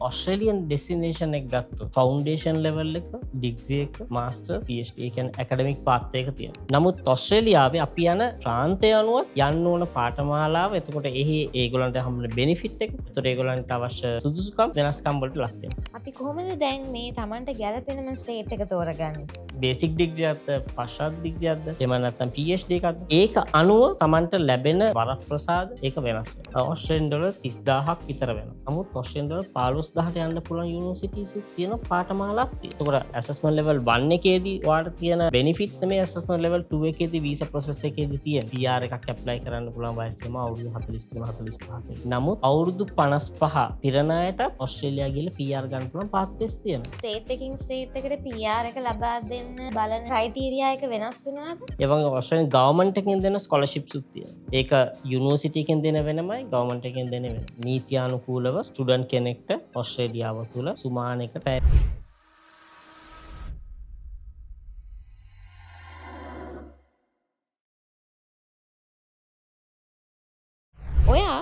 Australian destination එක ගත්තොත් foundation level එක, ඩිග්‍රී එක, මාස්ටර්ස්, PhD ඒ කියන්නේ ඇකඩමික් පාත් එක තියෙනවා. නමුත් ඔස්ට්‍රේලියාවේ අපි යන ප්‍රාන්තය අනුව යන්න ඕන පාඨමාලාව, එතකොට එහි ඒගොල්ලන්ට හම්බෙන බෙනිෆිට් එක, එතකොට ඒගොල්ලන්ට අවශ්‍ය සුදුසුකම් වෙනස්කම් වලට ලක් වෙනවා. අපි කොහොමද දැන් මේ Tamanට ගැළපෙනම ස්ටේට් එක තෝරගන්නේ? බේසික් ඩිග්‍රියක්ද, පශ්චාත් ඩිග්‍රියක්ද, එහෙම නැත්නම් PhD එකක්ද? ඒක අනුව Tamanට ලැබෙන වරප්‍රසාද ඒක වෙනස් වෙනවා. ඔස්ට්‍රේලියන් ඩොලර් 30000ක් විතර වෙනවා. නමුත් ඔස්ට්‍රේලියන් ඩොලර් 15000ට යන්න පුළුවන් යුනිවර්සිටිස් තියෙන පාඨමාලාවක් තියෙනවා. ඒකට ඇසස්මන්ට් ලෙවල් 1 එකේදී ඔයාලට තියෙන බෙනිෆිට්ස් නෙමෙයි ඇසස්මන්ට් ලෙවල් 2 එකේදී වීසා ප්‍රොසෙස් එකේදී තියෙන. PR එකක් ඇප්ලයි කරන්න පුළුවන් වයස සීමාව අවුරුදු 43 45ක. නමුත් අවුරුදු 55 පිරණ අයට ඔස්ට්‍රේලියා ගිහලා PR ගන්න පුළුවන් පාත්වෙස් තියෙනවා. ස්ටේට් එකකින් ස්ටේට් එකට PR එක ලබා දෙන්න බලන ක්‍රයිටීරියා එක වෙනස් වෙනවද? ඒ වගේ ඔස්ට්‍රේලියන් ගවර්න්මන්ට් එකෙන් දෙන ස්කෝලර්ෂිප්ස් උත් තියෙනවා. ඒක යුනිවර්සිටි එකෙන් දෙන වෙනමයි, ගවර්න්මන්ට් එකෙන් දෙන වෙනමයි. නීත්‍යානුකූලව ස්ටුඩන්ට් කෙනෙක්ට ඔස්ට්‍රේලියාව තුළ සුමානකට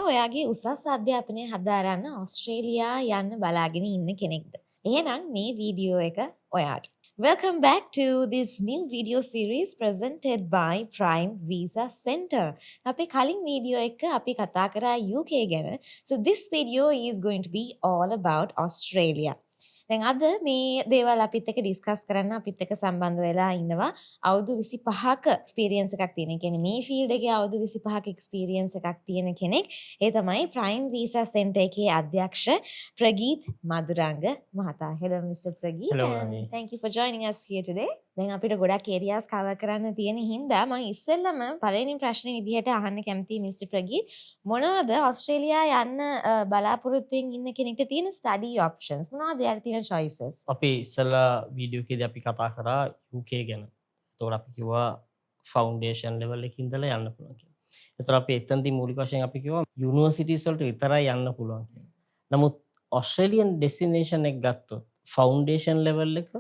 ඔයාගේ උසස් අධ්‍යාපනය හදාරන්න ඔස්ට්‍රේලියා යන්න බලාගෙන ඉන්න කෙනෙක්ද? එහෙනම් මේ වීඩියෝ එක ඔයාට. Welcome back to this new video series presented by Prime Visa Center. අපේ කලින් වීඩියෝ එක අපි කතා කරා UK ගැන. So this video is going to be all about Australia. දැන් අද මේ දේවල් අපිත් එක්ක ඩිස්කස් කරන්න අපිත් එක්ක සම්බන්ධ වෙලා ඉන්නවා අවුරුදු 25ක එක්ස්පීරියන්ස් එකක් තියෙන. ඒ කියන්නේ මේ ෆීල්ඩ් එකේ අවුරුදු 25ක එක්ස්පීරියන්ස් එකක් තියෙන කෙනෙක්. ඒ තමයි Prime Visa Center එකේ අධ්‍යක්ෂ ප්‍රගීත් මදුරංග මහතා. Hello Mr. Prageet. Hello, and Annie. thank you for joining us here today. දැන් අපිට ගොඩක් ඒරියාස් කවර් කරන්න තියෙන හින්දා මම ඉස්සෙල්ලම පළවෙනි ප්‍රශ්නේ විදිහට අහන්න කැමතියි Mr. Prageet. මොනවද ඕස්ට්‍රේලියා යන්න බලාපොරොත්තුෙන් ඉන්න කෙනෙක්ට තියෙන ස්ටඩි ඔප්ෂන්ස්? මොනවද යාර තියෙන choices? අපි ඉස්සලා වීඩියෝ එකේදී අපි කතා කරා UK ගැන. ඒතකොට අපි කිව්වා ෆවුන්ඩේෂන් ලෙවල් එකකින් ඉඳලා යන්න පුළුවන් කියලා. ඒතකොට අපි එතනදී මූලික වශයෙන් අපි කිව්වා යුනිවර්සිටිස් වලට විතරයි යන්න පුළුවන් කියලා. නමුත් ඔස්ට්‍රේලියන් ඩෙස්ටිනේෂන් එක ගත්තොත් ෆවුන්ඩේෂන් ලෙවල් එක,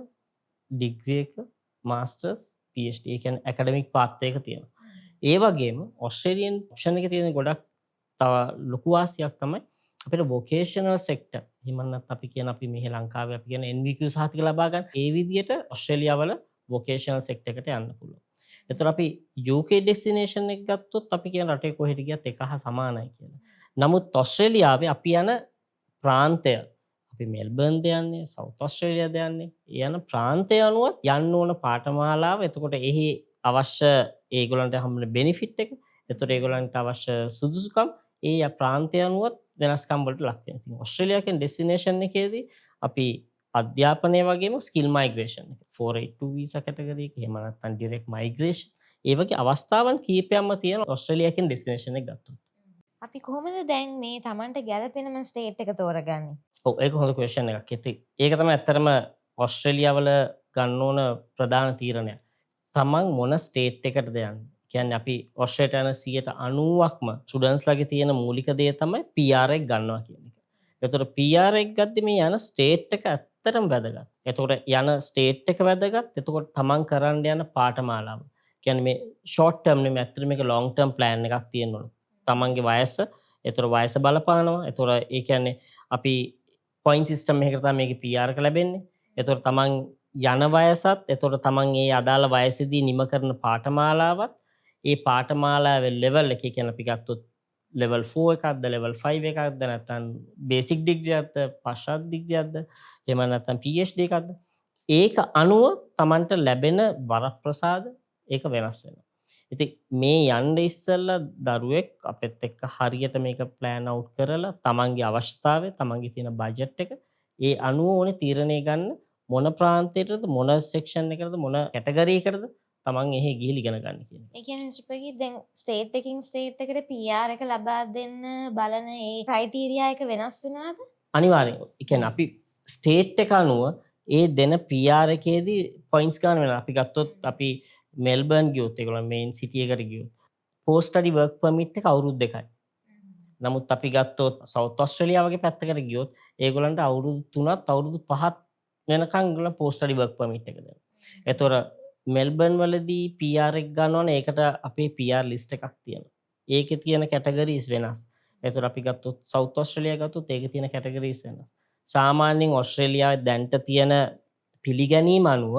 ඩිග්‍රී එක, මාස්ටර්ස්, PhD ඒ කියන්නේ ඇකඩමික් පාත් එක තියෙනවා. ඒ වගේම ඔස්ට්‍රේලියන් ඔප්ෂන් එකේ තියෙන ගොඩක් තව ලොකු වාසියක් තමයි අපිට වොකේෂනල් සෙක්ටර්. එහෙම නැත්නම් අපි කියන අපි මෙහි ලංකාවේ අපි කියන NVQ සහතික ලබා ගන්න. ඒ විදිහට ඔස්ට්‍රේලියාව වල වොකේෂනල් සෙක්ටර් එකට යන්න පුළුවන්. ඒතර අපි UK ඩෙස්ටිනේෂන් එක ගත්තොත් අපි කියන රටේ කොහෙට ගියත් එක හා සමානයි කියලා. නමුත් ඔස්ට්‍රේලියාවේ අපි යන ප්‍රාන්තය අපි මෙල්බර්න් ද යන්නේ, සවුත් ඔස්ට්‍රේලියා ද යන්නේ. ඒ යන ප්‍රාන්තය අනුව යන්න ඕන පාඨමාලාව, එතකොට එහි අවශ්‍ය ඒගොල්ලන්ට හම්බෙන බෙනිෆිට් එක, එතකොට ඒගොල්ලන්ට අවශ්‍ය සුදුසුකම් ඒ ප්‍රාන්තය අනුව වෙනස්කම් වලට ලක් වෙනවා. ඉතින් ඔස්ට්‍රේලියාවේ ඩෙස්ටිනේෂන් එකේදී අපි අධ්‍යාපනය වගේම ස්කිල් මයිග්‍රේෂන් එක 482 වීසා කැටගරි එක, එහෙම නැත්නම් ඩිරෙක්ට් මයිග්‍රේෂන්, ඒ වගේ අවස්ථාවන් කීපයක්ම තියෙන ඔස්ට්‍රේලියාවේ ඩෙස්ටිනේෂන් එක ගත්තොත්. අපි කොහොමද දැන් මේ Tamanට ගැළපෙනම ස්ටේට් එක තෝරගන්නේ? ඔව් ඒක හොඳ ක්වෙස්චන් එකක්. ඒක තමයි ඇත්තටම ඔස්ට්‍රේලියාවල ගන්න ඕන ප්‍රධාන තීරණය. තමන් මොන ස්ටේට් එකටද යන්නේ? කියන්නේ අපි ඔස්ට්‍රේලියාවට යන 90%ක්ම ස්ටුඩන්ට්ස්ලාගේ තියෙන මූලික දේ තමයි PR එක ගන්නවා කියන එක. ඒතකොට PR එක ගද්දි මේ යන ස්ටේට් එක ඇත්තටම වැදගත්. ඒතකොට යන ස්ටේට් එක වැදගත්. එතකොට තමන් කරන්න යන පාඨමාලාව. කියන්නේ මේ ෂෝට් ටර්ම් නෙමෙයි, ඇත්තටම මේක ලොන්ග් ටර්ම් ප්ලෑන් එකක් තියෙන්න ඕන. තමන්ගේ වයස, ඒතකොට වයස බලපානවා. ඒතකොට ඒ කියන්නේ අපි පොයින්ට් සිස්ටම් එකකට තමයි මේකේ PR එක ලැබෙන්නේ. ඒතකොට තමන් යන වයසත්, එතකොට තමන් ඒ අදාළ වයසේදී නිම කරන පාඨමාලාවත්, ඒ පාඨමාලාවේ ලෙවල් එක කියන්නේ අපි ගත්තොත් ලෙවල් 4 එකක්ද, ලෙවල් 5 එකක්ද, නැත්නම් බේසික් ඩිග්‍රියක්ද, පශ්චාත් ඩිග්‍රියක්ද, එහෙම නැත්නම් PhD එකක්ද, ඒක අනුව තමන්ට ලැබෙන වරප්‍රසාද ඒක වෙනස් වෙනවා. ඉතින් මේ යන්න ඉස්සෙල්ලා දරුවෙක් අපෙත් එක්ක හරියට මේක ප්ලෑන් අවුට් කරලා තමන්ගේ අවශ්‍යතාවය, තමන්ගේ තියෙන බජට් එක ඒ අනුව ඕනේ තීරණය ගන්න මොන ප්‍රාන්තයටද, මොන සෙක්ෂන් එකකටද, මොන කැටගරි එකකටද තමන් එහි ගිහින් ඉගෙන ගන්න කියන්නේ. ඒ කියන්නේ Mr. Prageet දැන් ස්ටේට් එකකින් ස්ටේට් එකට PR එක ලබා දෙන්න බලන ඒ ක්‍රයිටීරියා එක වෙනස් වෙනවද? අනිවාර්යෙන්. ඒ කියන්නේ අපි ස්ටේට් එක අනුව ඒ දෙන PR එකේදී පොයින්ට්ස් ගන්න වෙනවා. අපි ගත්තොත් අපි මෙල්බර්න් ගියොත්, ඒගොල්ලෝ මේන් සිටි එකට ගියොත් පෝස්ට් ස්ටඩි වර්ක් පර්මිට් එක අවුරුදු 2යි. නමුත් අපි ගත්තොත් සවුත් ඔස්ට්‍රේලියා වගේ පැත්තකට ගියොත් ඒගොල්ලන්ට අවුරුදු 3ත් අවුරුදු 5ත් වෙනකන් ඒගොල්ලෝ පෝස්ට් ස්ටඩි වර්ක් පර්මිට් එක දෙනවා. ඒතොර මෙල්බර්න් වලදී PR එක ගන්නවනේ, ඒකට අපේ PR ලිස්ට් එකක් තියෙනවා. ඒකේ තියෙන කැටගරිස් වෙනස්. ඒතොර අපි ගත්තොත් සවුත් ඔස්ට්‍රේලියා ගත්තොත් ඒකේ තියෙන කැටගරිස් වෙනස්. සාමාන්‍යයෙන් ඕස්ට්‍රේලියාවේ දැන්ට තියෙන පිළිගැනීම අනුව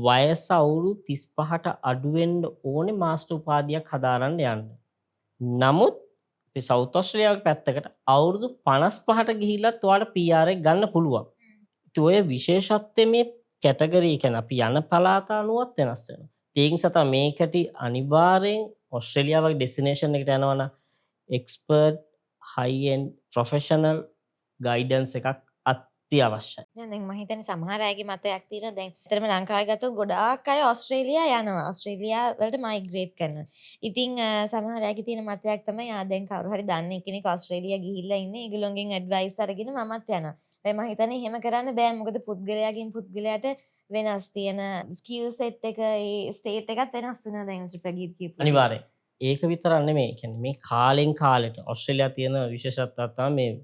වයස අවුරුදු 35ට අඩු වෙන්න ඕනේ මාස්ටර් උපාධියක් හදාරන්න යන්න. නමුත් අපි සවුත් ඕස්ට්‍රේලියාවේ පැත්තකට අවුරුදු 55ට ගිහිල්ලත් ඔයාලට PR එක ගන්න පුළුවන්. ඉතින් ඔය විශේෂත්වය මේ කැටගරි කියන්නේ අපි යන පළාත අනුවත් වෙනස් වෙනවා. ඒ නිසා තමයි මේකට අනිවාර්යෙන් ඕස්ට්‍රේලියාව වගේ ඩෙස්ටිනේෂන් එකට යනවා නම් එක්ස්පර්ට් හයි එන්ඩ් ප්‍රොෆෙෂනල් ගයිඩන්ස් එකක් අත්‍යවශ්‍යයි. දැන් මම හිතන්නේ සමහර අයගේ මතයක් තියෙනවා දැන් ඇත්තටම ලංකාවේ ගත්තොත් ගොඩාක් අය ඕස්ට්‍රේලියා යනවා. ඕස්ට්‍රේලියා වලට මයිග්‍රේට් කරනවා. ඉතින් සමහර අයගේ තියෙන මතයක් තමයි දැන් කවුරු හරි දන්නේ කෙනෙක් ඕස්ට්‍රේලියා ගිහිල්ලා ඉන්නේ. ඒගොල්ලොන්ගෙන් ඇඩ්වයිස් අරගෙන මමත් යනවා. දැන් මම හිතන්නේ එහෙම කරන්න බෑ. මොකද පුද්ගලයාගෙන් පුද්ගලයාට වෙනස් තියෙන ස්කිල් සෙට් එක ඒ ස්ටේට් එකත් වෙනස් වෙනවා දැන් ප්‍රගීත් කියපු. අනිවාර්යෙන්. ඒක විතරක් නෙමෙයි. කියන්නේ මේ කාලෙන් කාලෙට ඕස්ට්‍රේලියා තියෙන විශේෂත්වයක් තමයි මේ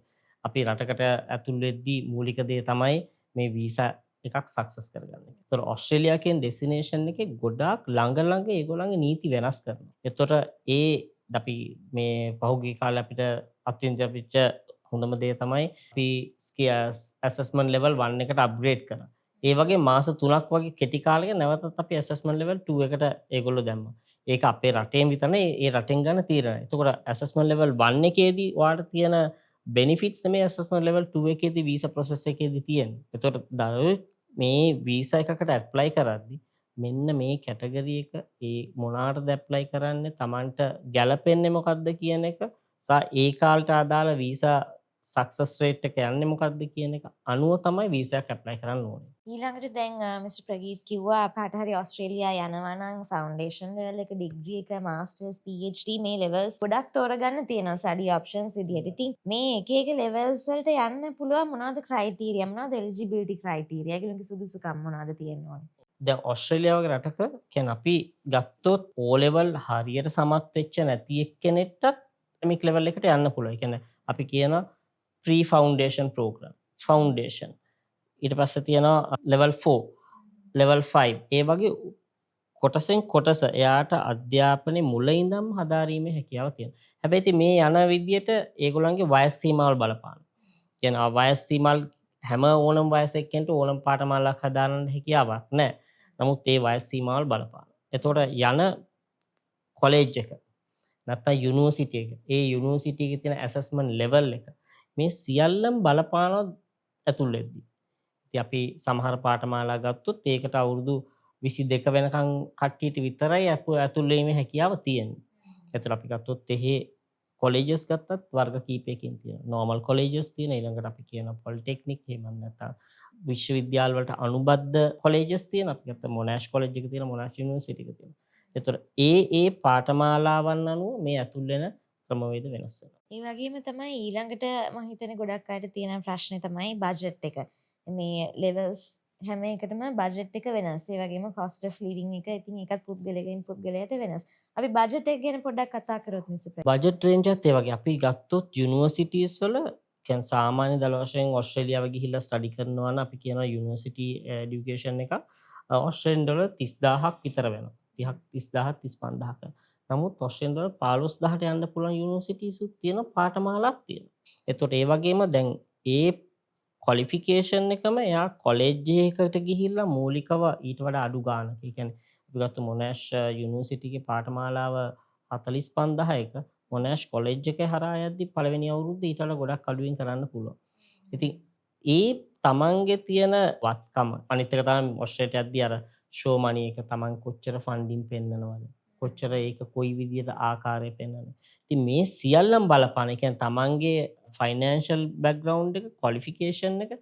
අපි රටකට ඇතුල් වෙද්දී මූලික දේ තමයි මේ වීසා එකක් සක්සස් කරගන්න එක. ඒතර ඕස්ට්‍රේලියා කියන ඩෙස්ටිනේෂන් එකේ ගොඩාක් ළඟ ඒගොල්ලන්ගේ නීති වෙනස් කරනවා. ඒතර අපි මේ පහුගිය කාලේ අපිට අත්විඳිච්ච හොඳම දේ තමයි අපි ඇසස්මන්ට් ලෙවල් 1 එකට අප්ග්‍රේඩ් කරා. ඒ වගේ මාස 3ක් වගේ කෙටි කාලයක නැවතත් අපි ඇසස්මන්ට් ලෙවල් 2 එකට ඒගොල්ලෝ දැම්මා. ඒක අපේ රටේම විතරනේ ඒ රටෙන් ගන්න තීරණය. එතකොට ඇසස්මන්ට් ලෙවල් 1 එකේදී ඔයාලට තියෙන බෙනිෆිට්ස් තමයි ඇසස්මන්ට් ලෙවල් 2 එකේදී වීසා ප්‍රොසෙස් එකේදී තියෙන්නේ. එතකොට දරුවෙක් මේ වීසා එකකට ඇප්ලයි කරද්දී මෙන්න මේ කැටගරි එක ඒ මොනාටද ඇප්ලයි කරන්නේ Tamanට ගැලපෙන්නේ මොකක්ද කියන එක සහ ඒ කාලට අදාළ වීසා සක්සස් රේට් එක යන්නේ මොකක්ද කියන එක අනුව තමයි වීසා එක ඇප්ලයි කරන්න ඕනේ. ඊළඟට දැන් මිස්ටර් ප්‍රගීත් කිව්වා කාට හරි ඕස්ට්‍රේලියා යනවා නම් ෆවුන්ඩේෂන් ලෙවල් එක ඩිග්‍රී එක මාස්ටර්ස් PhD මේ ලෙවල්ස් ගොඩක් තෝරගන්න තියෙනවා ස්ටඩි ඔප්ෂන්ස් විදියට. ඉතින් මේ එක එක ලෙවල්ස් වලට යන්න පුළුවන් මොනවද ක්‍රයිටීරියා මොනවද එලිජිබිලිටි ක්‍රයිටීරියා ඒගොල්ලෝගේ සුදුසුකම් මොනවද තියෙන්න ඕනේ? දැන් ඕස්ට්‍රේලියාව වගේ රටක කියන්නේ අපි ගත්තොත් O level හරියට සමත් වෙච්ච නැති එක්කෙනෙක්ට එමික් ලෙවල් එකට යන්න පුළුවන්. ඒ කියන්නේ අපි කියනවා pre foundation program foundation ඊට පස්සේ තියෙනවා level 4 level 5 ඒ වගේ කොටසෙන් කොටස එයාට අධ්‍යාපනයේ මුල ඉඳන්ම හදාරීමේ හැකියාව තියෙනවා. හැබැයි ඉතින් මේ යන විදියට ඒගොල්ලන්ගේ වයස් සීමාවල් බලපාන. කියනවා වයස් සීමාවල් හැම ඕනම වයස එක්කෙනෙකුට ඕනම පාඨමාලාවක් හදාරන්න හැකියාවක් නැහැ. නමුත් ඒ වයස් සීමාවල් බලපාන. එතකොට යන කොලෙජ් එක නැත්නම් යුනිවර්සිටි එක ඒ යුනිවර්සිටි එකේ තියෙන ඇසස්මන්ට් ලෙවල් එක මේ සියල්ලම බලපානවා ඇතුල් වෙද්දී. ඉතින් අපි සමහර පාඨමාලා ගත්තොත් ඒකට අවුරුදු 22 වෙනකන් කට්ටියට විතරයි ඇතුල් වීමේ හැකියාව තියෙන්නේ. ඒතර අපි ගත්තොත් එහි කොලෙජස් ගත්තත් වර්ග කීපයකින් තියෙනවා. නෝමල් කොලෙජස් තියෙන ඊළඟට අපි කියනවා පොලිටෙක්නික් එහෙම නැත්නම් විශ්වවිද්‍යාල වලට අනුබද්ධ කොලෙජස් තියෙන අපි ගත්ත මොනාෂ් කොලෙජ් එක තියෙන මොනාෂ් යුනිවර්සිටි එක තියෙනවා. ඒතර ඒ පාඨමාලාවන් අනුව මේ ඇතුල් වෙන ක්‍රමවේද වෙනස් වෙනවා. ඒ වගේම තමයි ඊළඟට මම හිතන්නේ ගොඩක් අයට තියෙන ප්‍රශ්නේ තමයි බජට් එක. මේ ලෙවල්ස් හැම එකටම බජට් එක වෙනස්. ඒ වගේම cost of living එක ඉතින් ඒකත් පුද්ගලයෙක්ගෙන් පුද්ගලයාට වෙනස්. අපි බජට් එක ගැන පොඩ්ඩක් කතා කරොත් මිස්ටර්. බජට් රේන්ජ් එකත් ඒ වගේ අපි ගත්තොත් යුනිවර්සිටිස් වල කියන්නේ සාමාන්‍ය දල වශයෙන් ඕස්ට්‍රේලියාව ගිහිල්ලා ස්ටඩි කරනවා නම් අපි කියනවා යුනිවර්සිටි এডুকেෂන් එක ඕස්ට්‍රේලියානු ඩොලර් 30000ක් විතර වෙනවා. 30000 35000ක. නමුත් ඕස්ට්‍රේලියානු ඩොලර් 15000ට යන්න පුළුවන් යුනිවර්සිටිස්ුත් තියෙනවා පාඨමාලාවක් තියෙනවා. එතකොට ඒ වගේම දැන් ඒ ක්වොලිෆිකේෂන් එකම එයා කොලෙජ් එකකට ගිහිල්ලා මූලිකව ඊට වඩා අඩු ගානක. ඒ කියන්නේ අපි ගත්ත මොනාෂ් යුනිවර්සිටි එකේ පාඨමාලාව 45000ක මොනාෂ් කොලෙජ් එකේ හරහා යද්දි පළවෙනි අවුරුද්ද ඊට වඩා ගොඩක් අඩුවෙන් කරන්න පුළුවන්. ඉතින් ඒ තමන්ගේ තියෙන වත්කම අනිත් එක තමයි ඕස්ට්‍රේලියාට යද්දි අර ෂෝ මනි එක තමන් කොච්චර ෆන්ඩින් පෙන්නනවද කොච්චර ඒක කොයි විදියට ආකාරය පෙන්වනවද. ඉතින් මේ සියල්ලම බලපාන. ඒ කියන්නේ තමන්ගේ ෆයිනෑන්ෂල් බෑග්ග්‍රවුන්ඩ් එක ක්වොලිෆිකේෂන් එක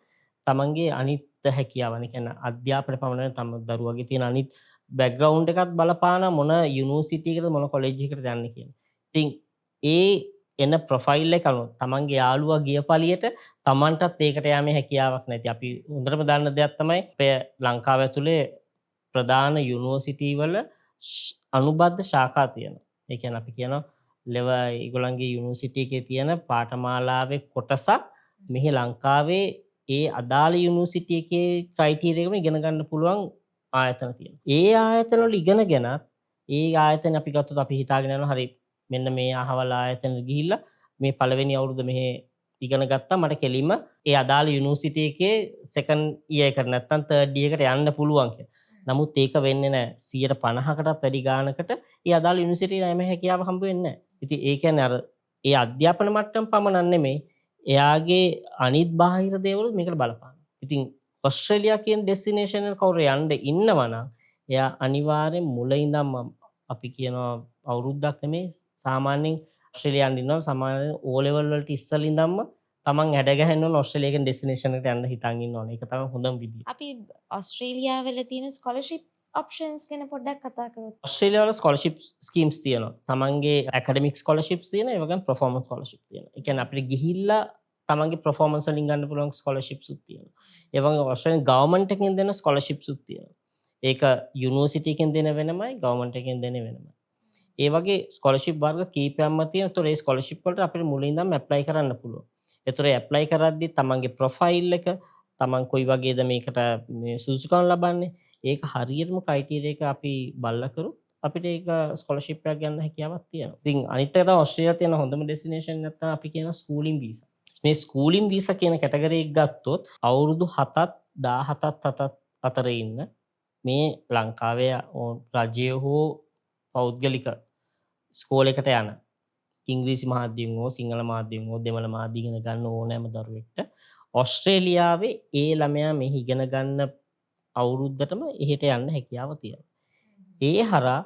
තමන්ගේ අනිත් හැකියාවන්. ඒ කියන්නේ අධ්‍යාපන පමණයි තම දරුවගේ තියෙන අනිත් බෑග්ග්‍රවුන්ඩ් එකත් බලපාන මොන යුනිවර්සිටි එකකද මොන කොලෙජ් එකකටද යන්නේ කියන්නේ. ඉතින් ඒ එන ප්‍රොෆයිල් එක අනුව තමන්ගේ යාළුවා ගිය පළියට තමන්ටත් ඒකට යෑමේ හැකියාවක් නැති. අපි හොඳටම දන්න දෙයක් තමයි අපේ ලංකාව ඇතුලේ ප්‍රධාන යුනිවර්සිටි වල අනුබද්ධ ශාඛා තියෙනවා. ඒ කියන්නේ අපි කියනවා ලෙවල් ඒගොල්ලන්ගේ යුනිවර්සිටි එකේ තියෙන පාඨමාලාවේ කොටසක් මෙහි ලංකාවේ ඒ අදාළ යුනිවර්සිටි එකේ ක්‍රයිටීරියා එකම ඉගෙන ගන්න පුළුවන් ආයතන තියෙනවා. ඒ ආයතන වල ඉගෙනගෙනත් ඒ ආයතන අපි ගත්තොත් අපි හිතාගෙන යනවා හරි මෙන්න මේ අහවල් ආයතනෙට ගිහිල්ලා මේ පළවෙනි අවුරුද්ද මෙහි ඉගෙන ගත්තා මට කෙලින්ම ඒ අදාළ යුනිවර්සිටි එකේ සෙකන්ඩ් ඉයර් එකට නැත්නම් තර්ඩ් ඉයර් එකට යන්න පුළුවන් කියලා. නමුත් ඒක වෙන්නේ නැහැ. 50%කටත් වැඩි ගානකට ඒ අදාළ යුනිවර්සිටි යෑම හැකියාව හම්බ වෙන්නේ නැහැ. ඉතින් ඒ කියන්නේ අර ඒ අධ්‍යාපන මට්ටම පමණක් නෙමෙයි එයාගේ අනිත් බාහිර දේවල් මේකට බලපානවා. ඉතින් ඔස්ට්‍රේලියා කියන ඩෙස්ටිනේෂන් එක කවුරු යන්න ඉන්නවා නම් එයා අනිවාර්යෙන් මුල ඉඳන්ම අපි කියනවා අවුරුද්දක් නෙමෙයි සාමාන්‍යයෙන් ඔස්ට්‍රේලියා යන්න ඉන්නවා සාමාන්‍යයෙන් O level වලට ඉස්සෙල් ඉඳන්ම තමන් හැඩ ගහන්න ඕන ඔස්ට්‍රේලියා කියන ඩෙස්ටිනේෂන් එකට යන්න හිතන් ඉන්න ඕනේ. ඒක තමයි හොඳම විදිය. අපි ඔස්ට්‍රේලියාවල තියෙන ස්කෝලර්ෂිප් ඔප්ෂන්ස් ගැන පොඩ්ඩක් කතා කරමු. ඔස්ට්‍රේලියාවල ස්කෝලර්ෂිප් ස්කීම්ස් තියෙනවා. තමන්ගේ ඇකඩමික් ස්කෝලර්ෂිප්ස් තියෙනවා. ඒ වගේම පර්ෆෝමන්ස් ස්කෝලර්ෂිප් තියෙනවා. ඒ කියන්නේ අපිට ගිහිල්ලා තමන්ගේ පර්ෆෝමන්ස් වලින් ගන්න පුළුවන් ස්කෝලර්ෂිප්ස් උත් තියෙනවා. ඒ වගේම ඔස්ට්‍රේලියානු ගවර්න්මන්ට් එකෙන් දෙන ස්කෝලර්ෂිප්ස් උත් තියෙනවා. ඒක යුනිවර්සිටි එකෙන් දෙන වෙනමයි ගවර්න්මන්ට් එකෙන් දෙන වෙනමයි. ඒ වගේ ස්කෝලර්ෂිප් වර්ග කීපයක්ම තියෙනවා. ඒතොර ඒ ස්කෝලර්ෂිප් වලට අපිට මුලින් ඉඳන්ම ඇප්ලයි කරන්න පුළුවන්. ඒතොර ඒ ඇප්ලයි කරද්දි තමන්ගේ ප්‍රොෆයිල් එක තමන් කොයි වගේද මේකට මේ සුදුසුකම් ලබන්නේ ඒක හරියටම ක්‍රයිටීරියා එක අපි බලලා කරුත් අපිට ඒක ස්කෝලර්ෂිප් එකක් ගන්න හැකියාවක් තියෙනවා. ඉතින් අනිත් එක තමයි ඔස්ට්‍රේලියාවේ තියෙන හොඳම ඩෙස්ටිනේෂන් නැත්නම් අපි කියන ස්කූලින් වීසා. මේ ස්කූලින් වීසා කියන කැටගරි එක ගත්තොත් අවුරුදු 7ත් 17ත් අතර ඉන්න මේ ලංකාවේ රජය හෝ පෞද්ගලික ස්කෝලයකට යන ඉංග්‍රීසි මාධ්‍යයෙන් හෝ සිංහල මාධ්‍යයෙන් හෝ දෙමළ මාධ්‍යයෙන් ඉගෙන ගන්න ඕනෑම දරුවෙක්ට ඔස්ට්‍රේලියාවේ ඒ ළමයා මෙහි ඉගෙන ගන්න අවුරුද්දටම එහෙට යන්න හැකියාව තියෙනවා. ඒ හරහා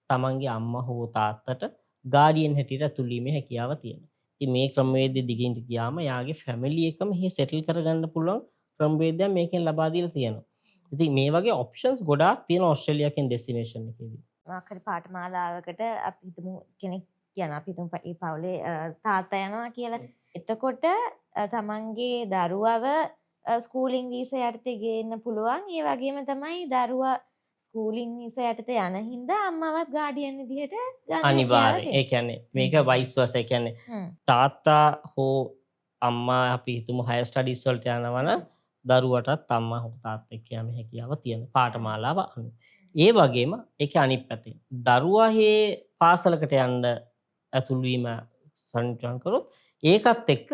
තමන්ගේ අම්මා හෝ තාත්තට ගාඩියන් හැටියට ඇතුල් වීමේ හැකියාව තියෙනවා. ඉතින් මේ ක්‍රමවේදය දිගින් ගියාම යාගේ ෆැමිලි එකම මෙහි සෙටල් කරගන්න පුළුවන් ක්‍රමවේදයක් මේකෙන් ලබා දීලා තියෙනවා. ඉතින් මේ වගේ ඔප්ෂන්ස් ගොඩාක් තියෙනවා ඔස්ට්‍රේලියා කියන ඩෙස්ටිනේෂන් එකේදී. මොකක් හරි පාඨමාලාවකට අපි හිතමු කෙනෙක් කියන අපි හිතමු ඒ පවුලේ තාත්තා යනවා කියලා. එතකොට තමන්ගේ දරුවව ස්කූලින් වීසා යටතේ ගේන්න පුළුවන්. ඒ වගේම තමයි දරුවා ස්කූලින් වීසා යටතේ යන හින්දා අම්මවත් ගාඩියන් විදිහට ගන්න අනිවාර්යයෙන්. ඒ කියන්නේ මේක වයිස් වර්සා. ඒ කියන්නේ තාත්තා හෝ අම්මා අපි හිතමු හයර් ස්ටඩීස් වලට යනවා නම් දරුවටත් අම්මා හෝ තාත්තා එක්ක යෑමේ හැකියාව තියෙනවා පාඨමාලාව අනුව. ඒ වගේම ඒකේ අනිත් පැත්තේ දරුවා හේ පාසලකට යන්න ඇතුල් වීම සම්පූර්ණ කරොත් ඒකත් එක්ක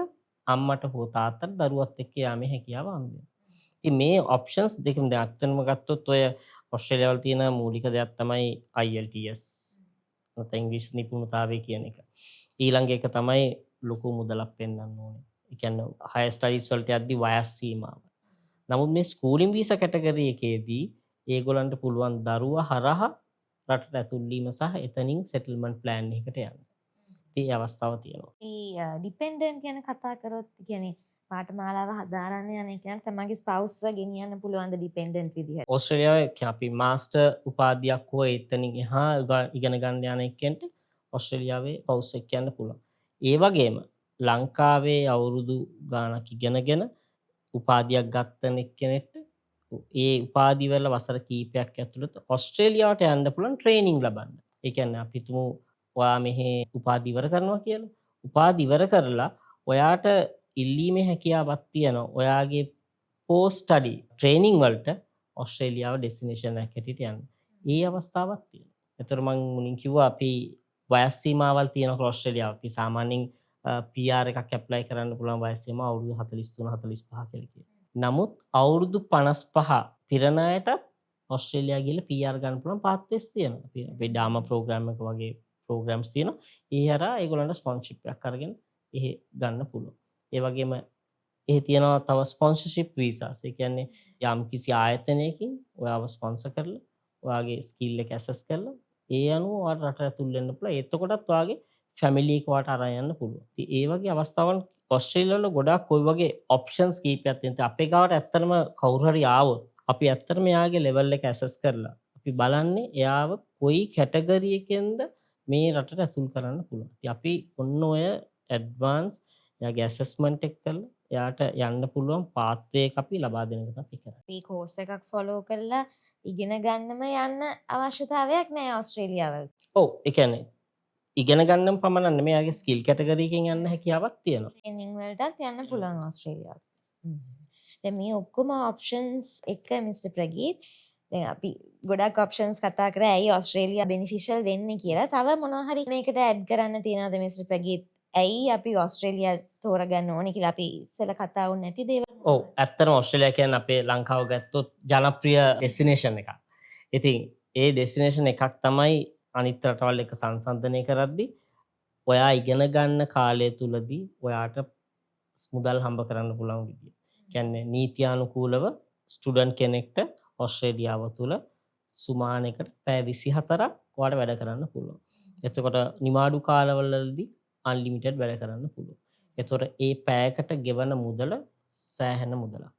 අම්මට හෝ තාත්තට දරුවත් එක්ක යාමේ හැකියාව හම්බ වෙනවා. ඉතින් මේ ඔප්ෂන්ස් දෙකම දැන් අත්‍තරම ගත්තොත් ඔය ඔස්ට්‍රේලියාවල තියෙන මූලික දෙයක් තමයි IELTS නැත්නම් ඉංග්‍රීසි නිපුණතාවය කියන එක. ඊළඟ එක තමයි ලොකු මුදලක් පෙන්වන්න ඕනේ. ඒ කියන්නේ හයර් ස්ටඩීස් වලට යද්දි වයස් සීමාව. නමුත් මේ ස්කූලින් වීසා කැටගරි එකේදී ඒගොල්ලන්ට පුළුවන් දරුවා හරහා රටට ඇතුල් වීම සහ එතනින් සෙටල්මන්ට් ප්ලෑන් එකකට යන්න. ඉතින් ඒ අවස්ථාව තියෙනවා. මේ ඩිපෙන්ඩන්ට් ගැන කතා කරොත් කියන්නේ පාඨමාලාව හදාරන්න යන එක කියන්නේ තමන්ගේ ස්පවුස්ව ගෙනියන්න පුළුවන් ද ඩිපෙන්ඩන්ට් විදිහට. ඔස්ට්‍රේලියාවේ අපි මාස්ටර් උපාධියක් හෝ එතනින් එහා ඉගෙන ගන්න යන එක්කෙන්ට ඔස්ට්‍රේලියාවේ පවුස් එක්ක යන්න පුළුවන්. ඒ වගේම ලංකාවේ අවුරුදු ගාණක් ඉගෙනගෙන උපාධියක් ගත්තන එක්කෙනෙක්ට ඒ උපාධි වල වසර කීපයක් ඇතුළත ඔස්ට්‍රේලියාවට යන්න පුළුවන් ට්‍රේනින් ලබන්න. ඒ කියන්නේ අපි තුමු ඔයා මෙහි උපාධි ඉවර කරනවා කියලා. උපාධි ඉවර කරලා ඔයාට ඉල්ලීමේ හැකියාවක් තියෙනවා. ඔයාගේ පෝස්ට් ස්ටඩි ට්‍රේනින් වලට ඔස්ට්‍රේලියාව ඩෙස්ටිනේෂන් එකකට යන්න. ඒ අවස්ථාවක් තියෙනවා. ඒතර මම මුලින් කිව්වා අපි වයස් සීමාවල් තියෙනවා ඔස්ට්‍රේලියාව. අපි සාමාන්‍යයෙන් PR එකක් ඇප්ලයි කරන්න පුළුවන් වයස් සීමාව අවුරුදු 43 45 කියලා කියනවා. නමුත් අවුරුදු 55 පිරණ අයටත් ඔස්ට්‍රේලියාව ගිහලා PR ගන්න පුළුවන් පාත්වෙස් තියෙනවා. අපි ඩාමා ප්‍රෝග්‍රෑම් එක වගේ ප්‍රෝග්‍රෑම්ස් තියෙනවා. ඒ හරහා ඒගොල්ලන්ට ස්පොන්සර්ෂිප් එකක් අරගෙන එහෙ ගන්න පුළුවන්. ඒ වගේම එහෙ තියෙනවා තව ස්පොන්සර්ෂිප් වීසාස්. ඒ කියන්නේ යම් කිසි ආයතනයකින් ඔයාව ස්පොන්සර් කරලා ඔයාගේ ස්කිල් එක ඇසස් කරලා ඒ අනුව ඔයාට රට ඇතුල් වෙන්න පුළුවන්. එතකොටත් ඔයාගේ ෆැමිලි එක ඔයාට අරන් යන්න පුළුවන්. ඉතින් ඒ වගේ අවස්ථාවන් ඔස්ට්‍රේලියාවල ගොඩාක් ওই වගේ ඔප්ෂන්ස් කීපයක් තියෙනවා. අපේ ගාවට ඇත්තටම කවුරු හරි ආවොත් අපි ඇත්තටම එයාගේ ලෙවල් එක ඇසස් කරලා අපි බලන්නේ එයාව කොයි කැටගරි එකෙන්ද මේ රටට ඇතුල් කරන්න පුළුවන්. ඉතින් අපි ඔන්න ඔය ඇඩ්වාන්ස් එයාගේ ඇසස්මන්ට් එක කරලා එයාට යන්න පුළුවන් පාත්වේ එක අපි ලබා දෙන එක අපි කරන්නේ. මේ කෝස් එකක් ෆලෝ කරලා ඉගෙන ගන්නම යන්න අවශ්‍යතාවයක් නැහැ ඔස්ට්‍රේලියාවල. ඔව් ඒ කියන්නේ ඉගෙන ගන්නම් පමණක් නෙමෙයි එයාගේ ස්කිල් කැටගරි එකෙන් යන්න හැකියාවක් තියෙනවා. ට්‍රේනින් වලටත් යන්න පුළුවන් ඔස්ට්‍රේලියාවට. දැන් මේ ඔක්කොම ඔප්ෂන්ස් එක මිස්ටර් ප්‍රගීත් දැන් අපි ගොඩක් ඔප්ෂන්ස් කතා කරා ඇයි ඔස්ට්‍රේලියා බෙනිෆිෂල් වෙන්නේ කියලා. තව මොනවා හරි මේකට ඇඩ් කරන්න තියෙනවද මිස්ටර් ප්‍රගීත්? ඇයි අපි ඕස්ට්‍රේලියා තෝරගන්න ඕනේ කියලා අපි ඉස්සෙල්ලා කතා වුනේ නැති දේවල්. ඔව් ඇත්තටම ඕස්ට්‍රේලියා කියන්නේ අපේ ලංකාව ගත්තොත් ජනප්‍රිය ඩෙස්ටිනේෂන් එකක්. ඉතින් ඒ ඩෙස්ටිනේෂන් එකක් තමයි අනිත් රටවල් එක්ක සංසන්දනය කරද්දී ඔයා ඉගෙන ගන්න කාලය තුලදී ඔයාට මුදල් හම්බ කරන්න පුළුවන් විදිය. කියන්නේ නීත්‍යානුකූලව ස්ටුඩන්ට් කෙනෙක්ට ඕස්ට්‍රේලියාව තුල සුමානයකට පැය 24ක් ඔයාට වැඩ කරන්න පුළුවන්. එතකොට නිමාඩු කාලවලදී අන්ලිමිටඩ් වැඩ කරන්න පුළුවන්. එතකොට ඒ පැයකට ගෙවන මුදල සෑහෙන මුදලක්.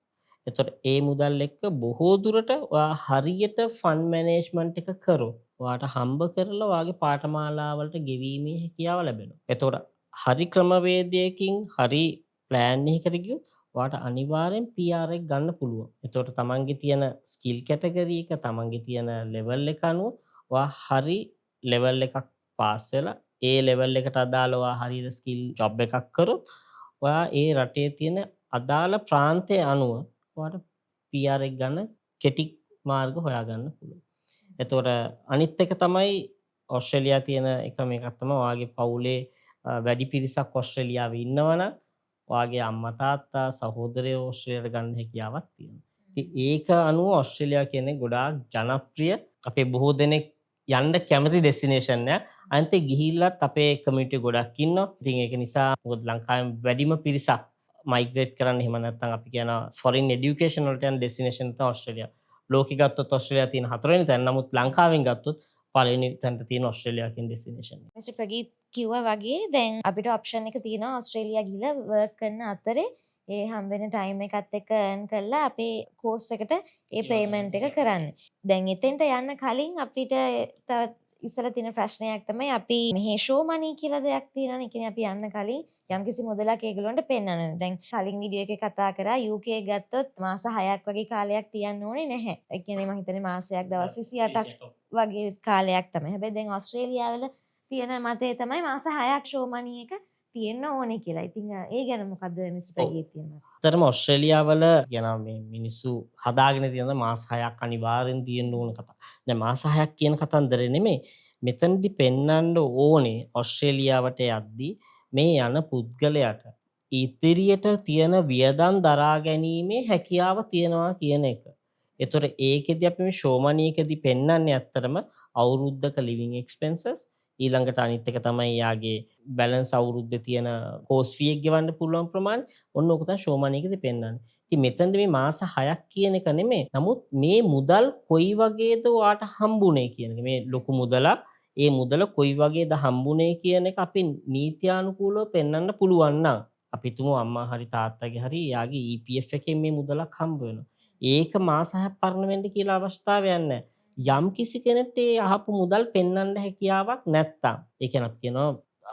එතකොට ඒ මුදල් එක්ක බොහෝ දුරට ඔයා හරියට ෆන්ඩ් මැනේජ්මන්ට් එක කරොත් ඔයාට හම්බ කරලා ඔයාගේ පාඨමාලාවලට ගෙවීමේ හැකියාව ලැබෙනවා. එතකොට හරි ක්‍රමවේදයකින් හරි ප්ලෑන් එකකට ගියොත් ඔයාට අනිවාර්යෙන් PR එක ගන්න පුළුවන්. එතකොට තමන්ගේ තියෙන ස්කිල් කැටගරි එක තමන්ගේ තියෙන ලෙවල් එක අනුව ඔයා හරි ලෙවල් එකක් පාස් වෙලා ඒ ලෙවල් එකට අදාළව ඔයා හරියට ස්කිල් ජොබ් එකක් කරොත් ඔයා ඒ රටේ තියෙන අදාළ ප්‍රාන්තය අනුව ඔයාට PR එක ගන්න කෙටි මාර්ග හොයාගන්න පුළුවන්. එතකොට අනිත් එක තමයි ඕස්ට්‍රේලියාවේ තියෙන එකම එකක් තමයි ඔයාගේ පවුලේ වැඩි පිරිසක් ඕස්ට්‍රේලියාවේ ඉන්නවනම් ඔයාගේ අම්මා තාත්තා සහෝදරයෝ ඕස්ට්‍රේලියාවට ගන්න හැකියාවක් තියෙනවා. ඉතින් ඒක අනුව ඕස්ට්‍රේලියාව කියන්නේ ගොඩාක් ජනප්‍රිය අපේ බොහෝ දෙනෙක් යන්න කැමති ඩෙස්ටිනේෂන් එක. අන්තිමට ගිහිල්ලත් අපේ කමියුනිටි ගොඩක් ඉන්නවා. ඉතින් ඒක නිසා මොකද ලංකාවේ වැඩිම පිරිසක් මයිග්‍රේට් කරන්න එහෙම නැත්නම් අපි කියන ෆොරින් এডুকেෂන් වලට යන ඩෙස්ටිනේෂන් තමයි ඕස්ට්‍රේලියාව. ලෝකෙ ගත්තොත් ඕස්ට්‍රේලියාව තියෙන හතරවෙනි තැන. නමුත් ලංකාවෙන් ගත්තොත් පළවෙනි තැනට තියෙන ඕස්ට්‍රේලියාව කියන ඩෙස්ටිනේෂන් එක. මිස්ටර් ප්‍රගීත් කිව්වා වගේ දැන් අපිට ඔප්ෂන් එක තියෙනවා ඕස්ට්‍රේලියා ගිහලා වර්ක් කරන අතරේ ඒ හම්බෙන ටයිම් එකත් එක්ක earn කරලා අපේ කෝස් එකට ඒ පේමන්ට් එක කරන්න. දැන් එතෙන්ට යන්න කලින් අපිට තව ඉස්සලා තියෙන ප්‍රශ්නයක් තමයි අපි මෙහි ෂෝ මනී කියලා දෙයක් තියෙනවනේ. ඒ කියන්නේ අපි යන්න කලින් යම්කිසි මුදලක් ඒගොල්ලන්ට පෙන්වන්න. දැන් කලින් වීඩියෝ එකේ කතා කරා UK ගත්තොත් මාස 6ක් වගේ කාලයක් තියන්න ඕනේ නැහැ. ඒ කියන්නේ මම හිතන්නේ මාසයක් දවස් 28ක් වගේ කාලයක් තමයි. හැබැයි දැන් ඕස්ට්‍රේලියාවල තියෙන මතය තමයි මාස 6ක් ෂෝ මනී එක තියෙන්න ඕනේ කියලා. ඉතින් ඒ ගැන මොකද්ද මිස්ටර් ප්‍රගීත් තියෙනවා? ඇත්තටම ඕස්ට්‍රේලියාවල කියන මේ මිනිස්සු හදාගෙන තියෙන මාස 6ක් අනිවාර්යෙන් තියෙන්න ඕන කතා. දැන් මාස 6ක් කියන කතන්දරේ නෙමෙයි. මෙතනදී පෙන්වන්න ඕනේ ඕස්ට්‍රේලියාවට යද්දී මේ යන පුද්ගලයාට ඉදිරියට තියෙන වියදම් දරා ගැනීමේ හැකියාව තියනවා කියන එක. ඒතර ඒකෙදි අපි මේ ෂෝ මනී එකදී පෙන්වන්නේ ඇත්තටම අවුරුද්දක ලිවිං එක්ස්පෙන්සස් ඊළඟට අනිත් එක තමයි යාගේ බැලන්ස් අවුරුද්දේ තියෙන කෝස් ෆී එක ගෙවන්න පුළුවන් ප්‍රමාණය. ඔන්න ඕක තමයි ෂෝ මනී එකදී පෙන්වන්නේ. ඉතින් මෙතනදී මේ මාස 6ක් කියන එක නෙමෙයි. නමුත් මේ මුදල් කොයි වගේද ඔයාට හම්බුනේ කියන එක. මේ ලොකු මුදලක් ඒ මුදල කොයි වගේද හම්බුනේ කියන එක අපි නීත්‍යානුකූලව පෙන්වන්න පුළුවන් නම් අපි තුමු අම්මා හරි තාත්තගේ හරි යාගේ EPF එකෙන් මේ මුදලක් හම්බ වෙනවා. ඒක මාස 6ක් පරණ වෙන්න කියලා අවස්ථාවක් නැහැ. යම් කිසි කෙනෙක්ට ඒ අහපු මුදල් පෙන්වන්න හැකියාවක් නැත්තම් ඒ කියන්නේ අපි කියනවා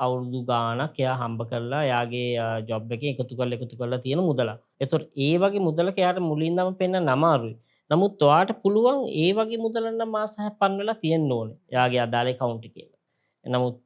අවුරුදු ගාණක් එයා හම්බ කරලා එයාගේ ජොබ් එකේ එකතු කරලා තියෙන මුදලක්. ඒතකොට ඒ වගේ මුදලක එයාට මුලින්දම පෙන්වන්න අමාරුයි. නමුත් ඔයාට පුළුවන් ඒ වගේ මුදලක් නම් මාස 6ක් පරණ වෙලා තියෙන්න ඕනේ. එයාගේ අදාළ account එකේ. නමුත්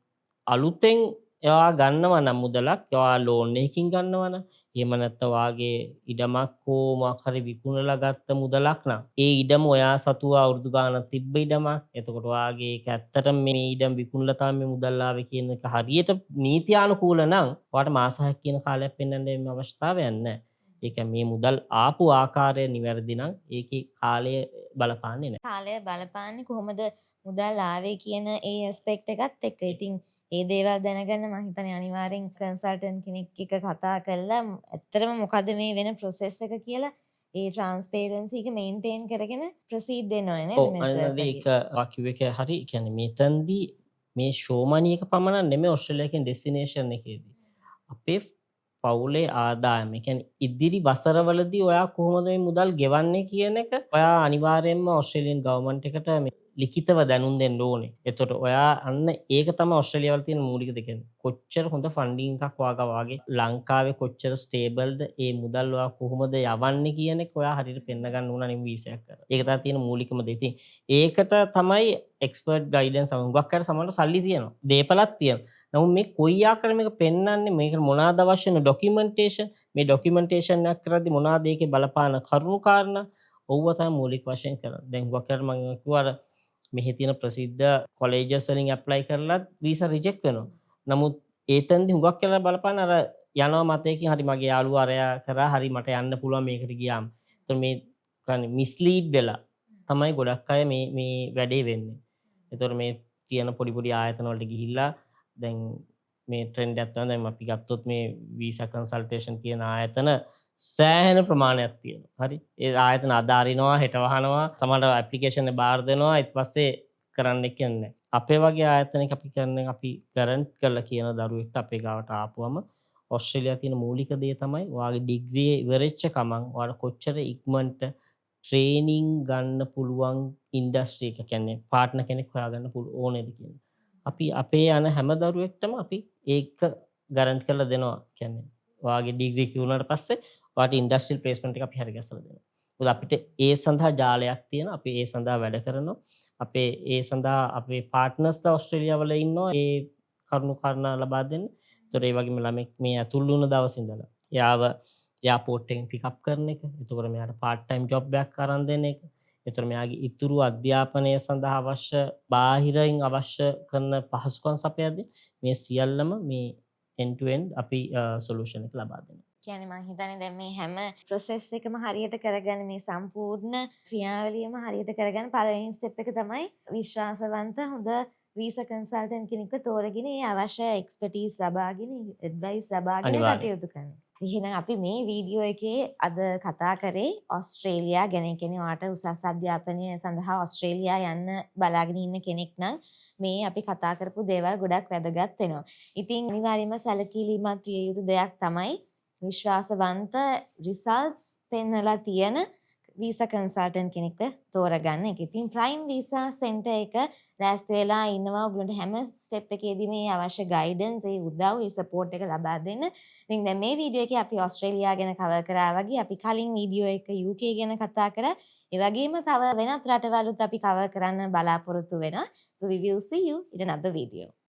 අලුතෙන් එයා ගන්නවා නම් මුදලක් එයා ලෝන් එකකින් ගන්නවා නම් එහෙම නැත්නම් වාගේ ඉඩමක් හෝ මොකක් හරි විකුණලා ගත්ත මුදලක් නම් ඒ ඉඩම ඔයා සතුව අවුරුදු ගානක් තිබ්බ ඉඩමක්. එතකොට වාගේ ඒක ඇත්තටම මේ ඉඩම් විකුණලා තමයි මේ මුදල් ආවේ කියන එක හරියට නීත්‍යානුකූල නම් ඔයාට මාස 6ක් කියන කාලයක් පෙන්වන්න මේ අවස්ථාවක් නැහැ. ඒ කියන්නේ මේ මුදල් ආපු ආකාරය නිවැරදි නම් ඒකේ කාලය බලපාන්නේ නැහැ. කාලය බලපාන්නේ කොහොමද මුදල් ආවේ කියන ඒ ඇස්පෙක්ට් එකත් එක්ක. ඉතින් ඒ දේවල් දැනගන්න මම හිතන්නේ අනිවාර්යෙන් කන්සල්ටන්ට් කෙනෙක් එක්ක කතා කරලා ඇත්තටම මොකද මේ වෙන ප්‍රොසෙස් එක කියලා ඒ ට්‍රාන්ස්පේරන්සි එක මේන්ටේන් කරගෙන ප්‍රොසීඩ් වෙනවා නේද ඔව් ඒක වාකියු එක හරි. ඒ කියන්නේ මෙතනදී මේ ෂෝ මනී එක පමණක් නෙමෙයි ඕස්ට්‍රේලියාවේ ඩෙස්ටිනේෂන් එකේදී. අපේ පවුලේ ආදායම. ඒ කියන්නේ ඉදිරි වසරවලදී ඔයා කොහොමද මේ මුදල් ගෙවන්නේ කියන එක ඔයා අනිවාර්යයෙන්ම ඕස්ට්‍රේලියන් ගවර්න්මන්ට් එකට මේ ලිඛිතව දැනුම් දෙන්න ඕනේ. එතකොට ඔයා අන්න ඒක තමයි ඕස්ට්‍රේලියාවල තියෙන මූලික දෙක. කොච්චර හොඳ ෆන්ඩින් එකක් වාගේ ලංකාවේ කොච්චර ස්ටේබල්ද ඒ මුදල් ඔයා කොහොමද යවන්නේ කියන එක ඔයා හරියට පෙන්න ගන්න ඕන නේ වීසා එකක් කරලා. ඒක තමයි තියෙන මූලිකම දේ. ඉතින් ඒකට තමයි එක්ස්පර්ට් ගයිඩන්ස් හුඟක් අය සමහරවිට සල්ලි තියෙනවා. දේපලක් තියෙනවා. නමුත් මේ කොයි ආකාරයෙන් මේක පෙන්වන්නේ මේක මොනවාද අවශ්‍ය වෙන ડોකියුමන්ටේෂන් මේ ડોකියුමන්ටේෂන් එක කරද්දී මොනවාද ඒකේ බලපාන කරුණු කාරණා ඔව්ව තමයි මූලික වශයෙන් කරන්නේ. දැන් හුඟක් අය මම කිව්වා මෙහි තියෙන ප්‍රසිද්ධ කොලේජස් වලින් ඇප්ලයි කරලා වීසා රිජෙක්ට් වෙනවා. නමුත් ඒතනදි හුඟක් කියලා බලපන්න අර යනවා මතයකින් හරි මගේ යාළුවා අරයා කරා හරි මට යන්න පුළුවන් මේකට ගියාම. ඒතර මේ කන්නේ මිස්ලීඩ් වෙලා තමයි ගොඩක් අය මේ වැඩේ වෙන්නේ. ඒතර මේ තියෙන පොඩි පොඩි ආයතන වලට ගිහිල්ලා දැන් මේ ට්‍රෙන්ඩ් එකක් තමයි දැන් අපි ගත්තොත් මේ වීසා කන්සල්ටේෂන් කියන ආයතන සෑහෙන ප්‍රමාණයක් තියෙනවා. හරි. ඒ ආයතන අදාරිනවා, හෙට වහනවා, සමහරවිට ඇප්ලිකේෂන් එක බාර දෙනවා. ඊට පස්සේ කරන්න කියන්නේ අපේ වගේ ආයතනයක අපි කරන්නේ අපි ගරන්ට් කරලා කියන දරුවෙක්ට අපේ ගාවට ආපුවම ඕස්ට්‍රේලියාවේ තියෙන මූලික දේ තමයි ඔයාගේ ඩිග්‍රී ඉවරෙච්ච ගමන් ඔයාලා කොච්චර ඉක්මනට ට්‍රේනින් ගන්න පුළුවන් ඉන්ඩස්ට්‍රි එක කියන්නේ පාර්ට්නර් කෙනෙක් හොයාගන්න ඕනේද කියන. අපි අපේ යන හැම දරුවෙක්ටම අපි ඒක ගරන්ට් කරලා දෙනවා. කියන්නේ ඔයාගේ ඩිග්‍රී කිව්වුණාට පස්සේ ඔයාට ඉන්ඩස්ට්‍රියල් ප්ලේස්මන්ට් එක අපි හරි ගැසලා දෙනවා. මොකද අපිට ඒ සඳහා ජාලයක් තියෙනවා. අපි ඒ සඳහා වැඩ කරනවා. අපේ ඒ සඳහා අපේ පාර්ට්නර්ස්ලා ඕස්ට්‍රේලියාවල ඉන්නවා. ඒ කරුණු කාරණා ලබා දෙන්න. ඒතොර ඒ වගේම ළමෙක් මේ ඇතුල් වුණ දවසේ ඉඳලා එයාව එයාපෝට් එකෙන් පිකප් කරන එක. එතකොට මෙයාට පාර්ට් ටයිම් ජොබ් එකක් අරන් දෙන එක. එතකොට මෙයාගේ ඉතුරු අධ්‍යාපනය සඳහා අවශ්‍ය බාහිරින් අවශ්‍ය කරන පහසුකම් සපයද්දී මේ සියල්ලම මේ end to end අපි සොලියුෂන් එක ලබා දෙනවා. කියන්නේ මම හිතන්නේ දැන් මේ හැම process එකම හරියට කරගන්න මේ සම්පූර්ණ ක්‍රියාවලියම හරියට කරගන්න පළවෙනි step එක තමයි විශ්වාසවන්ත හොඳ වීසා කන්සල්ටන්ට් කෙනෙක්ව තෝරගෙන ඒ අවශ්‍ය එක්ස්පර්ටීස් ලබාගෙන ඇඩ්වයිස් ලබාගෙන අනිවාර්යයෙන්. කටයුතු කරන්න. එහෙනම් අපි මේ වීඩියෝ එකේ අද කතා කරේ ඕස්ට්‍රේලියා ගැන. කියන්නේ ඔයාට උසස් අධ්‍යාපනය සඳහා ඕස්ට්‍රේලියා යන්න බලාගෙන ඉන්න කෙනෙක් නම් මේ අපි කතා කරපු දේවල් ගොඩක් වැදගත් වෙනවා. ඉතින් අනිවාර්යයෙන්ම සැලකිලිමත් විය යුතු දෙයක් තමයි විශ්වාසවන්ත රිසල්ට්ස් පෙන්නලා තියෙන වීසා කන්සල්ටන්ට් කෙනෙක්ව තෝරගන්න එක. ඉතින් ප්‍රයිම් වීසා සෙන්ටර් එක ලෑස්ති වෙලා ඉන්නවා ඔයගොල්ලන්ට හැම ස්ටෙප් එකේදී මේ අවශ්‍ය ගයිඩන්ස්, ඒ උදව්, ඒ සපෝට් එක ලබා දෙන්න. ඉතින් දැන් මේ වීඩියෝ එකේ අපි ඕස්ට්‍රේලියා ගැන කවර් කරා වගේ අපි කලින් වීඩියෝ එක UK ගැන කතා කරා. ඒ වගේම තව වෙනත් රටවලුත් අපි කවර් කරන්න බලාපොරොත්තු වෙනවා. So we will see you in another video.